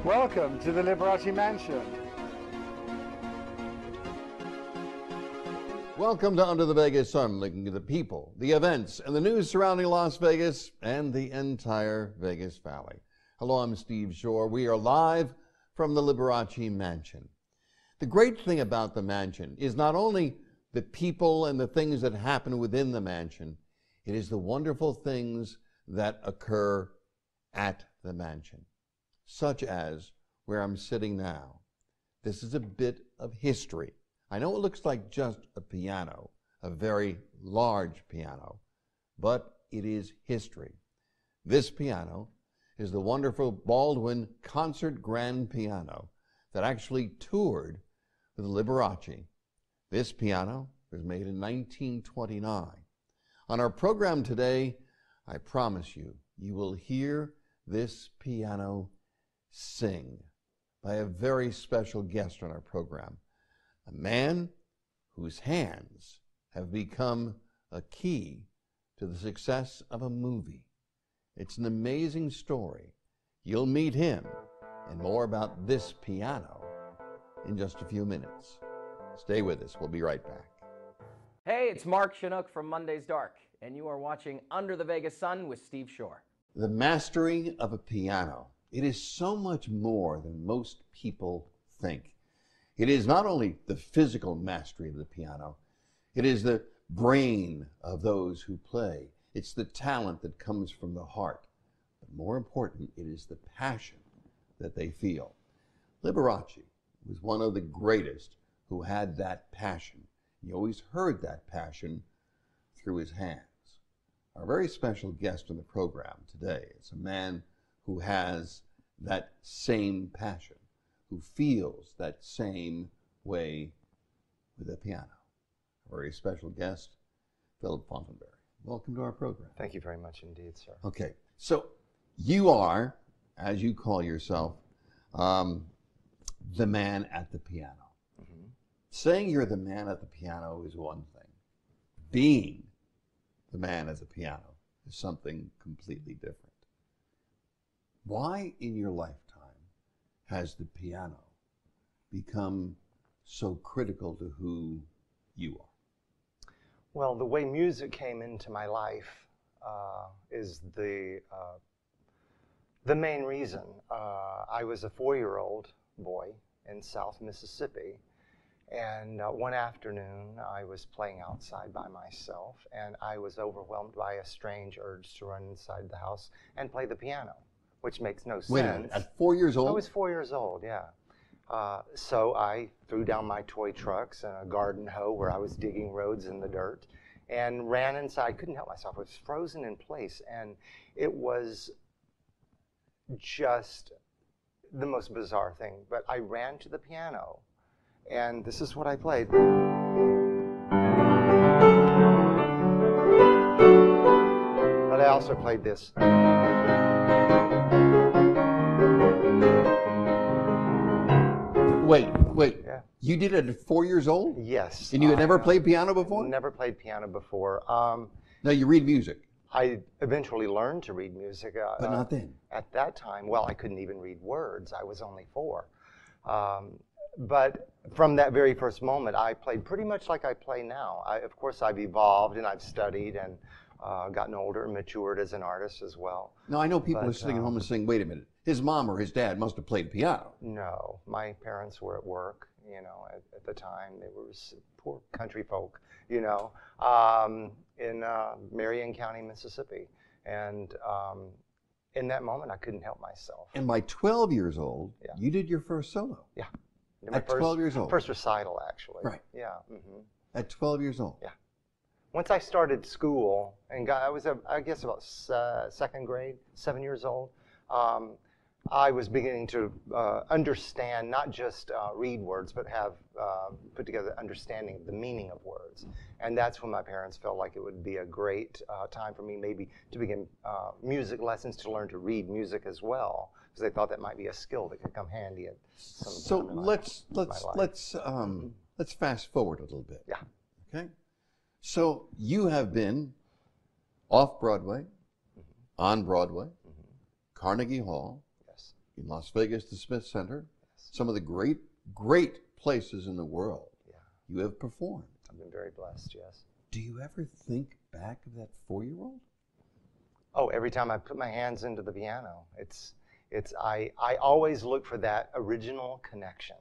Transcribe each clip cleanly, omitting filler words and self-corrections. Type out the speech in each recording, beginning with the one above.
Welcome to the Liberace Mansion. Welcome to Under the Vegas Sun, linking to the people, the events, and the news surrounding Las Vegas and the entire Vegas Valley. Hello, I'm Steve Shore. We are live from the Liberace Mansion. The great thing about the mansion is not only the people and the things that happen within the mansion, it is the wonderful things that occur at the mansion, such as where I'm sitting now. This is a bit of history. I know it looks like just a piano, a very large piano, but it is history. This piano is the wonderful Baldwin Concert Grand Piano that actually toured with Liberace. This piano was made in 1929. On our program today, I promise you, you will hear this piano sing by a very special guest on our program, a man whose hands have become a key to the success of a movie. It's an amazing story. You'll meet him and more about this piano in just a few minutes. Stay with us. We'll be right back. Hey, it's Mark Chinook from Monday's Dark, and you are watching Under the Vegas Sun with Steve Shore. The mastering of a piano. It is so much more than most people think. It is not only the physical mastery of the piano, it is the brain of those who play. It's the talent that comes from the heart. But more important, it is the passion that they feel. Liberace was one of the greatest who had that passion. You always heard that passion through his hands. Our very special guest on the program today is a man who has that same passion, who feels that same way with the piano. A very special guest, Philip Fortenberry. Welcome to our program. Thank you very much indeed, sir. Okay, so you are, as you call yourself, the man at the piano. Mm-hmm. Saying you're the man at the piano is one thing. Being the man at the piano is something completely different. Why in your lifetime has the piano become so critical to who you are? Well, the way music came into my life is the main reason. I was a 4-year-old boy in South Mississippi, and one afternoon I was playing outside by myself, and I was overwhelmed by a strange urge to run inside the house and play the piano, which makes no sense. Wait a minute, at 4 years old? I was 4 years old, yeah. So I threw down my toy trucks and a garden hoe where I was digging roads in the dirt and ran inside. Couldn't help myself. I was frozen in place, and it was just the most bizarre thing. But I ran to the piano, and this is what I played. But I also played this. Wait. Yeah. You did it at 4 years old? Yes. And you had never played piano before? Never played piano before. No, you read music. I eventually learned to read music. But not then. At that time, well, I couldn't even read words. I was only 4. But from that very first moment, I played pretty much like I play now. Of course, I've evolved and I've studied and gotten older and matured as an artist as well. Now, I know people are sitting at home and saying, wait a minute, his mom or his dad must have played piano. No, my parents were at work, you know, at the time. They were poor country folk, you know, in Marion County, Mississippi. And in that moment, I couldn't help myself. And by 12 years old, Yeah. you did your first solo. Yeah. At 12 years old? First recital, actually. Right. Yeah. Mm-hmm. At 12 years old? Yeah. Once I started school, and I was, I guess, about second grade, 7 years old, I was beginning to understand, not just read words, but have put together understanding of the meaning of words. And that's when my parents felt like it would be a great time for me maybe to begin music lessons, to learn to read music as well, because they thought that might be a skill that could come handy at some So time in let's fast forward a little bit. Yeah. Okay. So you have been off Broadway, on Broadway, Carnegie Hall, Yes. in Las Vegas, the Smith Center, some of the great, great places in the world. Yeah. You have performed. I've been very blessed, yes. Do you ever think back of that 4-year-old? Oh, every time I put my hands into the piano, I always look for that original connection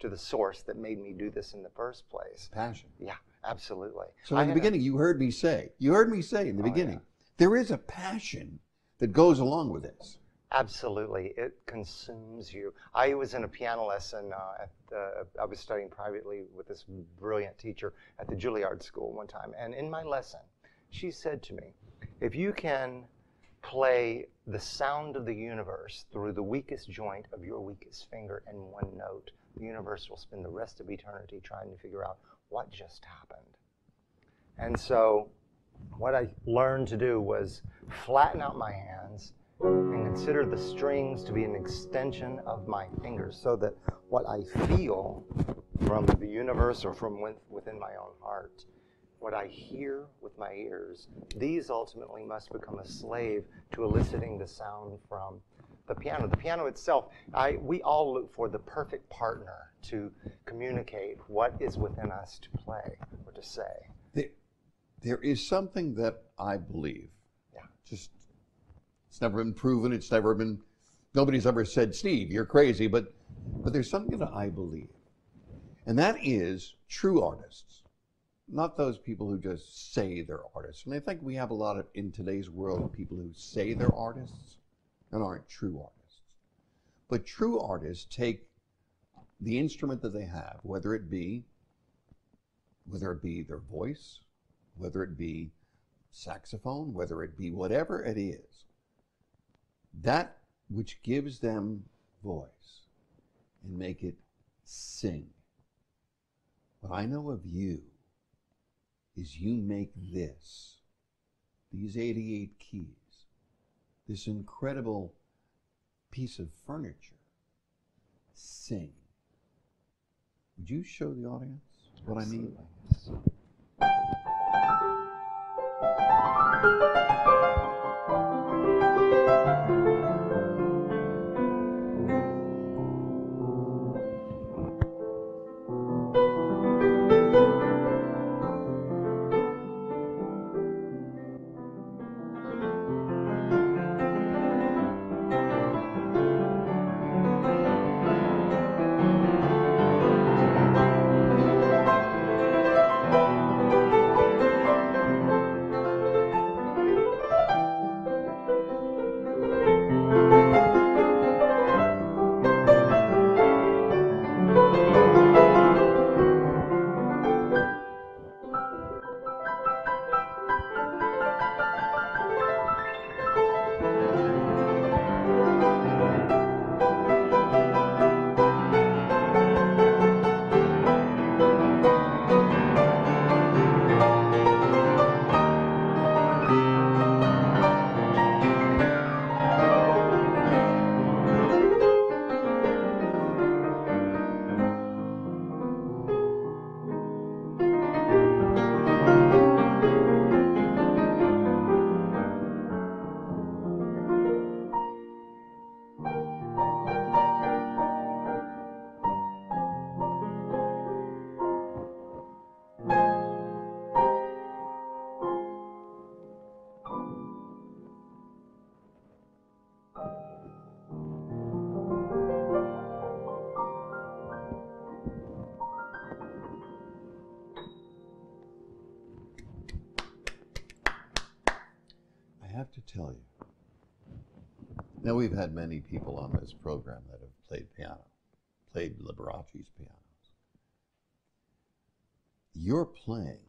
to the source that made me do this in the first place. Passion. Yeah, absolutely. So in the beginning, you heard me say in the beginning, there is a passion that goes along with this. Absolutely. It consumes you. I was in a piano lesson I was studying privately with this brilliant teacher at the Juilliard School one time. And in my lesson, she said to me, if you can play the sound of the universe through the weakest joint of your weakest finger in one note, the universe will spend the rest of eternity trying to figure out what just happened. And so what I learned to do was flatten out my hands and consider the strings to be an extension of my fingers, so that what I feel from the universe or from within my own heart, what I hear with my ears, these ultimately must become a slave to eliciting the sound from the piano. The piano itself, we all look for the perfect partner to communicate what is within us to play or to say. There is something that I believe. Yeah. Just, it's never been proven. It's never been, nobody's ever said, Steve, you're crazy, but there's something that I believe. And that is true artists, not those people who just say they're artists. And I think we have a lot of, in today's world, people who say they're artists and aren't true artists. But true artists take the instrument that they have, whether it be their voice, whether it be saxophone, whether it be whatever it is, that which gives them voice, and make it sing. What I know of you is you make these 88 keys, this incredible piece of furniture, sing. Would you show the audience what I mean? I have to tell you, now we've had many people on this program that have played piano, played Liberace's pianos. Your playing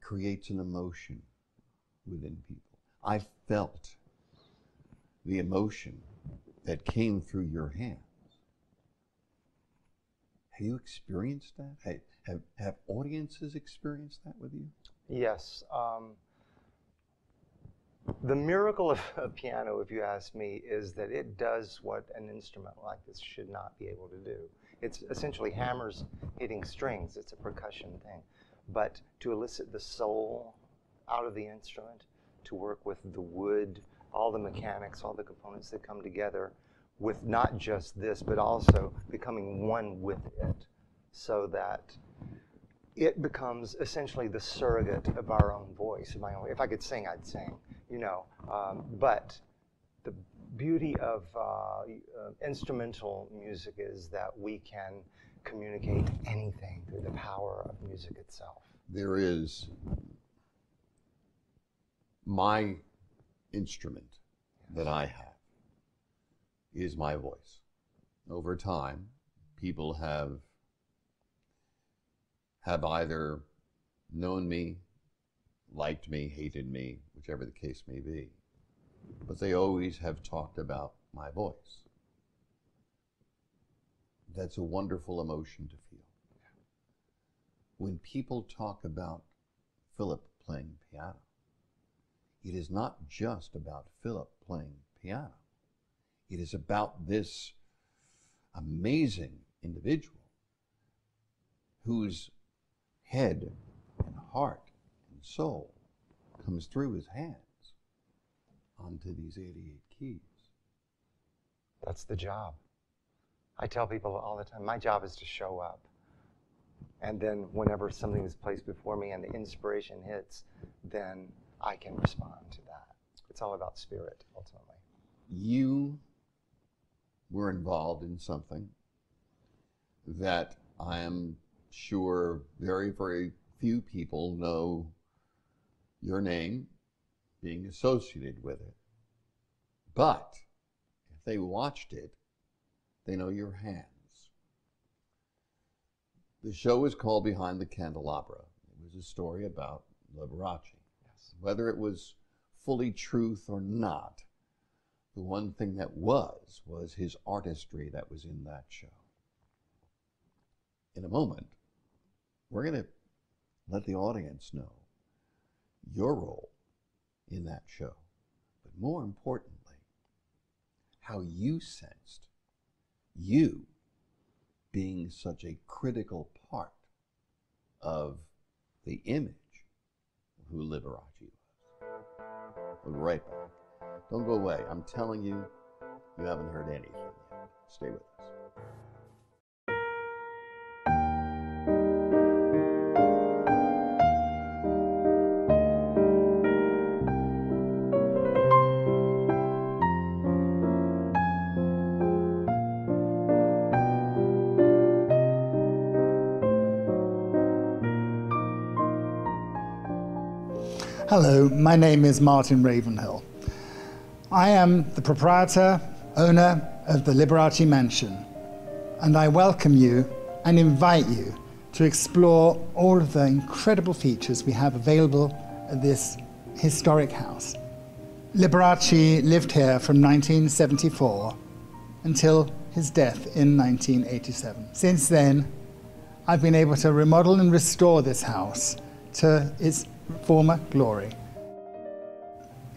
creates an emotion within people. I felt the emotion that came through your hands. Have you experienced that? Have audiences experienced that with you? Yes. The miracle of a piano, if you ask me, is that it does what an instrument like this should not be able to do. It's essentially hammers hitting strings. It's a percussion thing. But to elicit the soul out of the instrument, to work with the wood all the mechanics, all the components that come together with not just this, but also becoming one with it, so that it becomes essentially the surrogate of our own voice. If I could sing, I'd sing, you know. But the beauty of instrumental music is that we can communicate anything through the power of music itself. There is my instrument that I have is my voice. Over time, people have either known me, liked me, hated me, whichever the case may be, but they always have talked about my voice. That's a wonderful emotion to feel. When people talk about Philip playing piano, it is not just about Philip playing piano. It is about this amazing individual whose head and heart and soul comes through his hands onto these 88 keys. That's the job. I tell people all the time, my job is to show up. And then whenever something is placed before me and the inspiration hits, then I can respond to that. It's all about spirit, ultimately. You were involved in something that I am sure very, very few people know your name being associated with it. But if they watched it, they know your hands. The show is called Behind the Candelabra. It was a story about Liberace. Yes. Whether it was fully truth or not, the one thing that was his artistry that was in that show. In a moment, we're going to let the audience know your role in that show, but more importantly, how you sensed you being such a critical part of the image of who Liberace was. We'll be right back. Don't go away. I'm telling you, you haven't heard anything yet. Stay with us. Hello, my name is Martin Ravenhill. I am the proprietor, owner of the Liberace Mansion, and I welcome you and invite you to explore all of the incredible features we have available at this historic house. Liberace lived here from 1974 until his death in 1987. Since then, I've been able to remodel and restore this house to its former glory.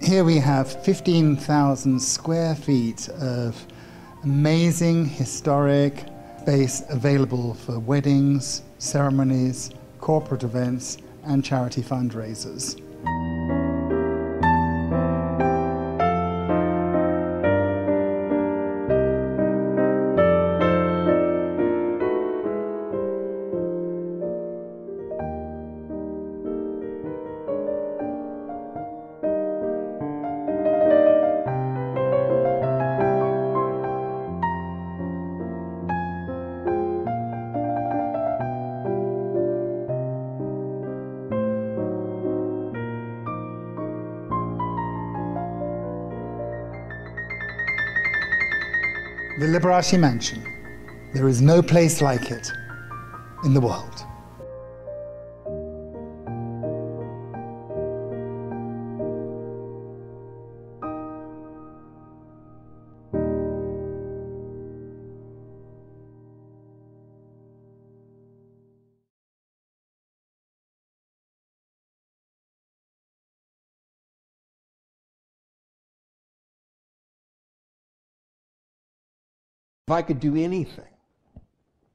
Here we have 15,000 square feet of amazing historic space available for weddings, ceremonies, corporate events, and charity fundraisers. The Liberace Mansion. There is no place like it in the world. If I could do anything,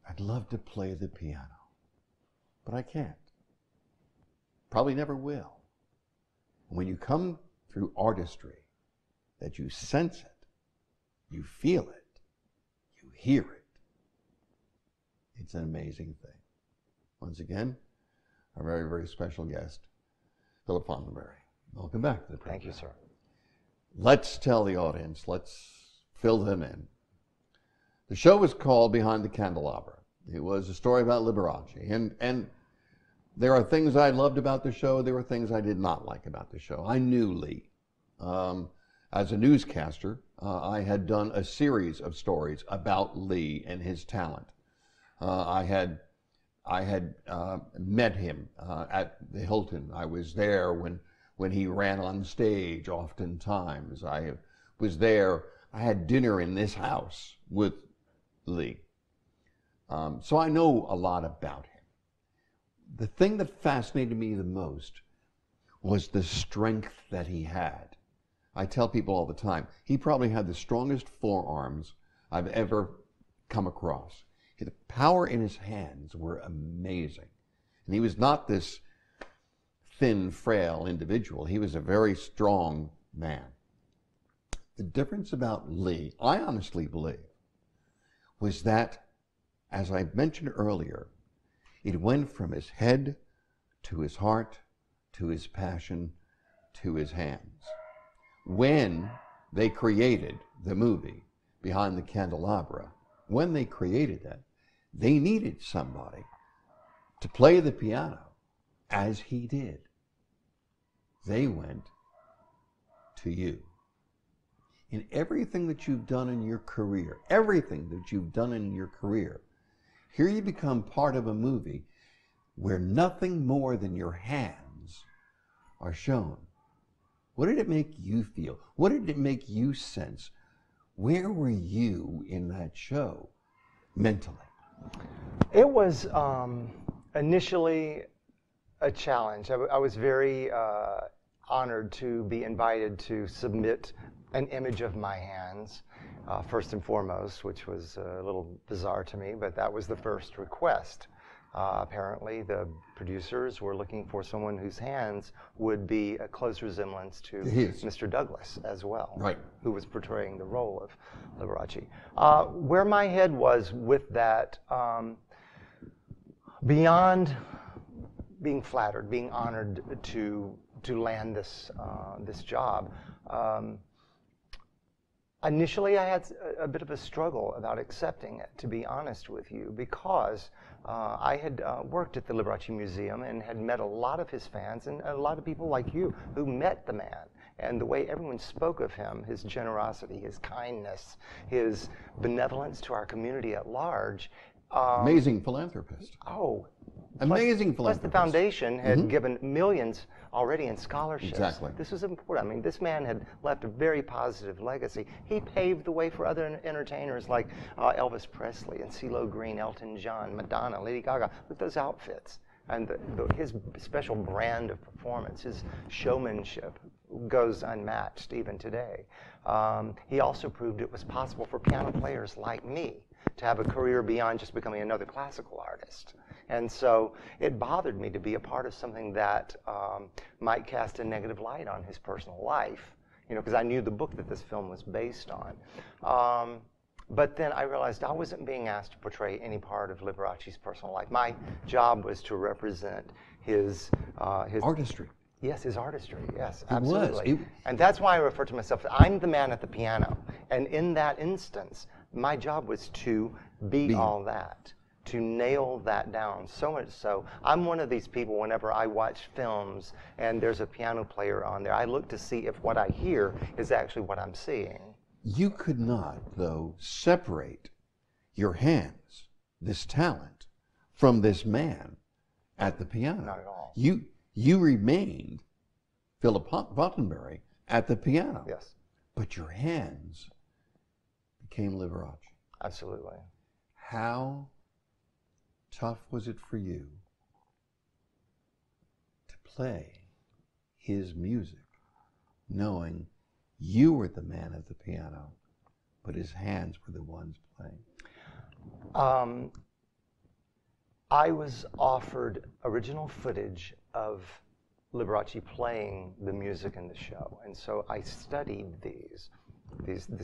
I'd love to play the piano, but I can't. Probably never will. When you come through artistry that you sense it, you feel it, you hear it. It's an amazing thing. Once again, our very, very special guest, Philip Fortenberry. Welcome back to the program. Thank you, sir. Let's tell the audience, let's fill them in. The show was called Behind the Candelabra. It was a story about Liberace. And there are things I loved about the show. There were things I did not like about the show. I knew Lee. As a newscaster, I had done a series of stories about Lee and his talent. I had met him at the Hilton. I was there when he ran on stage oftentimes. I was there. I had dinner in this house with Lee. So I know a lot about him. The thing that fascinated me the most was the strength that he had. I tell people all the time, he probably had the strongest forearms I've ever come across. The power in his hands were amazing. And he was not this thin, frail individual. He was a very strong man. The difference about Lee, I honestly believe, was that, as I mentioned earlier, it went from his head to his heart, to his passion, to his hands. When they created the movie Behind the Candelabra, when they created that, they needed somebody to play the piano as he did. They went to you. In everything that you've done in your career, here you become part of a movie where nothing more than your hands are shown. What did it make you feel? What did it make you sense? Where were you in that show mentally? It was initially a challenge. I was very honored to be invited to submit an image of my hands, first and foremost, which was a little bizarre to me, but that was the first request. Apparently, the producers were looking for someone whose hands would be a close resemblance to Mr. Douglas as well, right, who was portraying the role of Liberace. Where my head was with that, beyond being flattered, being honored to land this job, initially I had a bit of a struggle about accepting it, to be honest with you, because I had worked at the Liberace Museum and had met a lot of his fans and a lot of people like you who met the man. And the way everyone spoke of him, his generosity, his kindness, his benevolence to our community at large. Amazing philanthropist. Oh. Amazing Plus philanthropist. the foundation had given millions already in scholarships. Exactly. This was important. I mean, this man had left a very positive legacy. He paved the way for other entertainers like Elvis Presley and CeeLo Green, Elton John, Madonna, Lady Gaga. Look at those outfits. And his special brand of performance, his showmanship, goes unmatched even today. He also proved it was possible for piano players like me to have a career beyond just becoming another classical artist. And so it bothered me to be a part of something that might cast a negative light on his personal life, because I knew the book that this film was based on. But then I realized I wasn't being asked to portray any part of Liberace's personal life. My job was to represent his artistry. Yes, his artistry, yes, It absolutely. was. And that's why I refer to myself, I'm the man at the piano. And in that instance, my job was to be all that, to nail that down. So much so, I'm one of these people, whenever I watch films and there's a piano player on there, I look to see if what I hear is actually what I'm seeing. You could not, though, separate your hands, this talent, from this man at the piano. Not at all. You remained Philip Fortenberry at the piano. Yes. But your hands became Liberace. Absolutely. How tough was it for you to play his music, knowing you were the man at the piano, but his hands were the ones playing? I was offered original footage of Liberace playing the music in the show. And so I studied this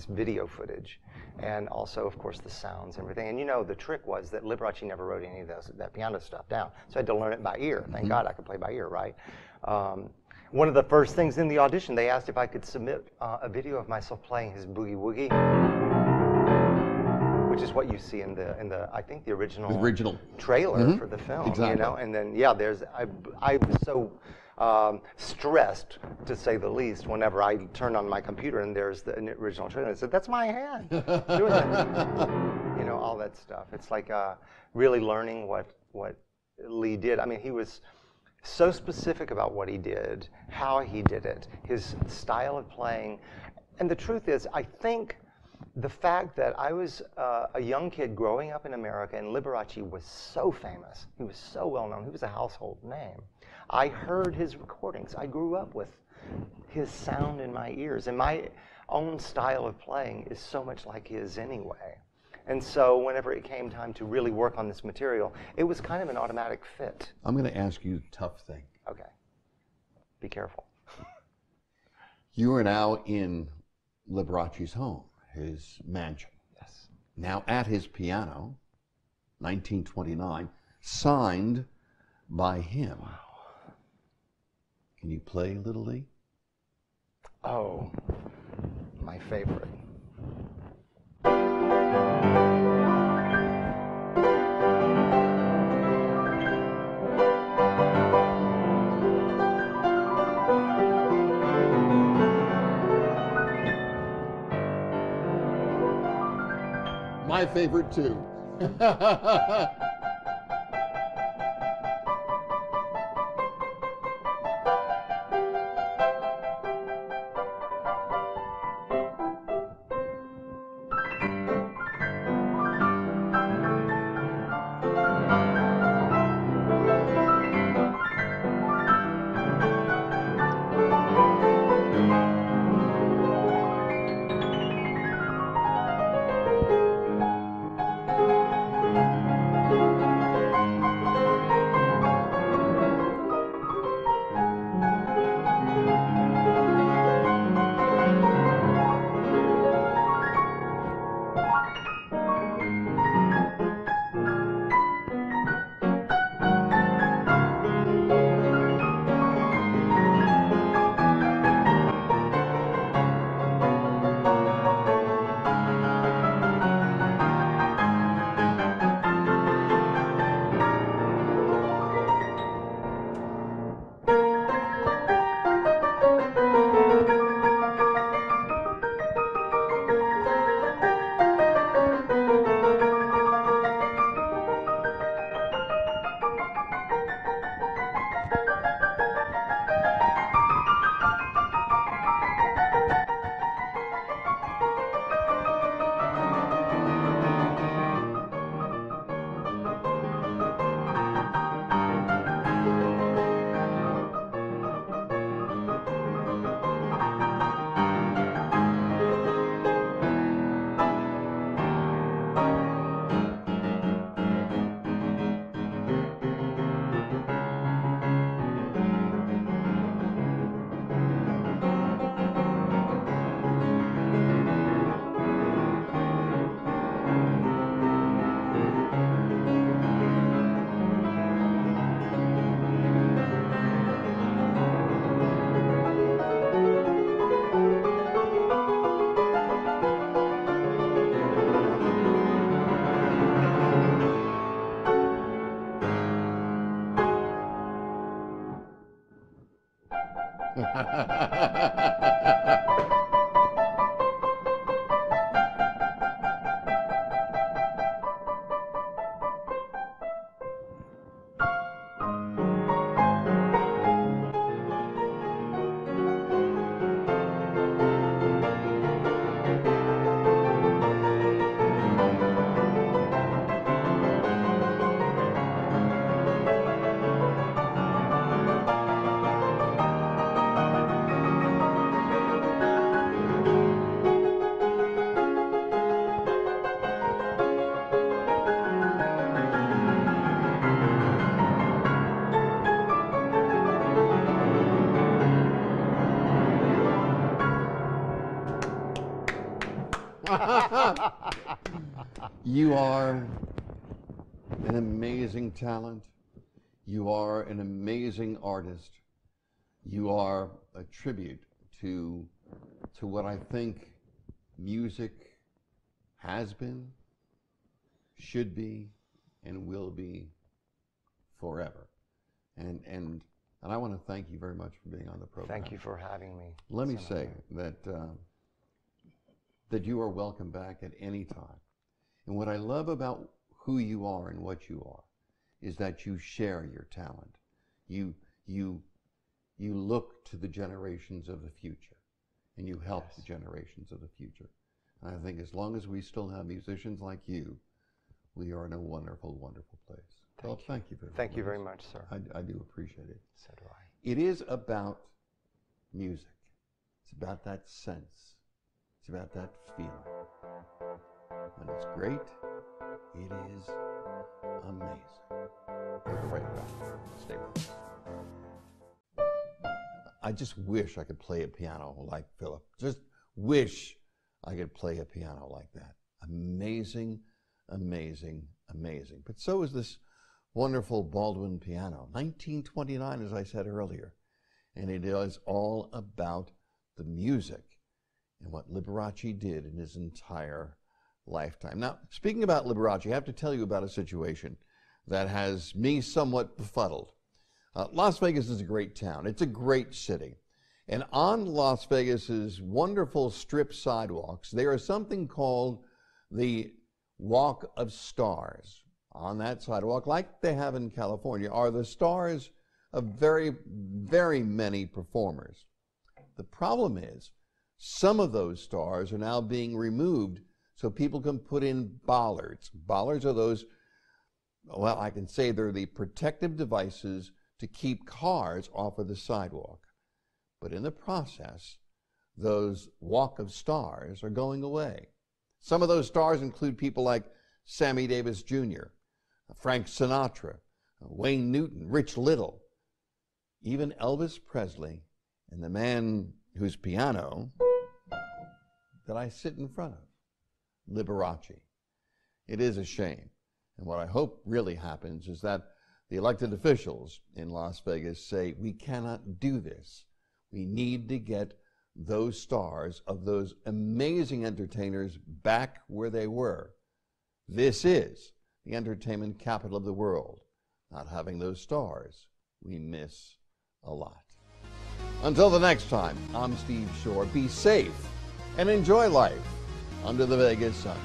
video footage, and also, of course, the sounds and everything. And you know, the trick was that Liberace never wrote any of that piano stuff down. So I had to learn it by ear. Thank God I could play by ear, right? One of the first things in the audition, they asked if I could submit a video of myself playing his Boogie Woogie, which is what you see in the I think the original trailer for the film. Exactly. You know, and then yeah, I was so stressed, to say the least, whenever I turned on my computer and there's the original trailer. I said, "That's my hand doing that." You know, all that stuff. It's like really learning what Lee did. I mean, he was so specific about what he did, how he did it, his style of playing. And the truth is, I think the fact that I was a young kid growing up in America and Liberace was so famous, he was so well known, he was a household name. I heard his recordings. I grew up with his sound in my ears, and my own style of playing is so much like his anyway. And so whenever it came time to really work on this material, it was kind of an automatic fit. I'm going to ask you a tough thing. Okay. Be careful. You are now in Liberace's home, his mansion. Yes. Now at his piano, 1929, signed by him. Wow. Can you play Little Lee? Oh, my favorite. My favorite too. You are an amazing talent. You are an amazing artist. You are a tribute to what I think music has been, should be, and will be forever. And I want to thank you very much for being on the program. Thank you for having me. Let me say that that you are welcome back at any time. And what I love about who you are and what you are is that you share your talent. You look to the generations of the future, and you help the generations of the future. And I think as long as we still have musicians like you, we are in a wonderful, wonderful place. Thank you very much, sir. I do appreciate it. So do I. It is about music. It's about that sense. It's about that feeling. When it's great, it is amazing. We'll be right back. Stay with us. I just wish I could play a piano like Philip. Just wish I could play a piano like that. Amazing, amazing, amazing. But so is this wonderful Baldwin piano. 1929, as I said earlier. And it is all about the music and what Liberace did in his entire lifetime. Now, speaking about Liberace, I have to tell you about a situation that has me somewhat befuddled. Las Vegas is a great town. It's a great city. And on Las Vegas's wonderful strip sidewalks, there is something called the Walk of Stars. On that sidewalk, like they have in California, are the stars of very, very many performers. The problem is, some of those stars are now being removed so people can put in bollards. Bollards are those, well, I can say they're the protective devices to keep cars off of the sidewalk. But in the process, those Walk of Stars are going away. Some of those stars include people like Sammy Davis Jr., Frank Sinatra, Wayne Newton, Rich Little, even Elvis Presley, and the man whose piano that I sit in front of, Liberace. It is a shame. And what I hope really happens is that the elected officials in Las Vegas say, we cannot do this. We need to get those stars of those amazing entertainers back where they were. This is the entertainment capital of the world. Not having those stars, we miss a lot. Until the next time, I'm Steve Shore. Be safe and enjoy life under the Vegas sun.